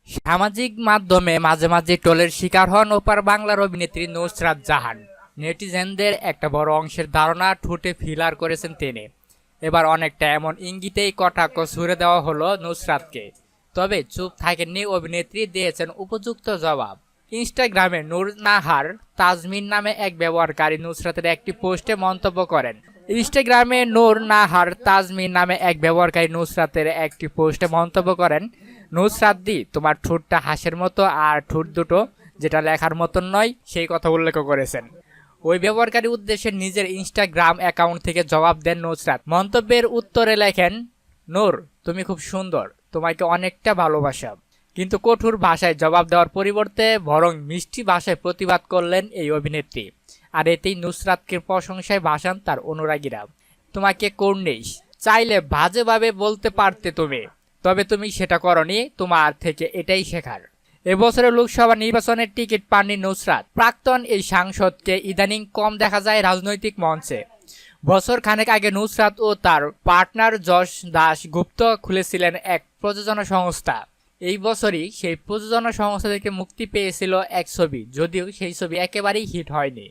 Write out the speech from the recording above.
সামাজিক মাধ্যমে মাঝে মাঝে ট্রোলের শিকার হন ওপার বাংলার অভিনেত্রী নুসরাত জাহান। নেটিজেনদের একটা বড় অংশের ধারণা ঠোঁটে ফিলার করেছেন তিনি। এবার অনেকটা এমন ইঙ্গিতেই কটাক্ষ ছুড়ে দেওয়া হলো নুসরাতকে। তবে চুপ থাকেননি অভিনেত্রী, দিয়েছেন উপযুক্ত জবাব। ইনস্টাগ্রামে নূর নাহার তাজমিন নামে এক ব্যবহারকারী নুসরাতের একটি পোস্টে মন্তব্য করেন। ইনস্টাগ্রামে নূর নাহার তাজমিন নামে এক ব্যবহারকারী নুসরাতের একটি পোস্টে মন্তব্য করেন, নুসরাত দি, তোমার ঠোঁটটা হাঁসের মতো আর ঠোঁট দুটো যেটা লেখার মতন নয়, সেই কথা উল্লেখ করেছেন। ওই ব্যবহারকারী উদ্দেশ্যে নিজের ইনস্টাগ্রাম অ্যাকাউন্ট থেকে জবাব দেন নুসরাত। মন্তব্যের উত্তরে লেখেন, নূর, তুমি খুব সুন্দর, তোমাকে অনেকটা ভালোবাসা। কিন্তু কঠোর ভাষায় জবাব দেওয়ার পরিবর্তে বরং মিষ্টি ভাষায় প্রতিবাদ করলেন এই অভিনেত্রী। আর এতেই নুসরাতকে প্রশংসায় ভাসান তার অনুরাগীরা। তোমাকে কর্নিশ, চাইলে বাজেভাবে বলতে পারতে তুমি, তবে তুমি সেটা করনি, তোমার থেকে এটাই শেখার। এবছরের লোকসভা নির্বাচনের টিকিট পাননি নুসরাত। প্রাক্তন এই সাংসদকে ইদানিং কম দেখা যায় রাজনৈতিক মঞ্চে। বছর খানেক আগে নুসরাত ও তার পার্টনার যশ দাস গুপ্ত খুলেছিলেন এক প্রযোজনা সংস্থা। এই বছরই সেই প্রযোজনা সংস্থা থেকে মুক্তি পেয়েছিল এক ছবি, যদিও সেই ছবি একেবারেই হিট হয়নি।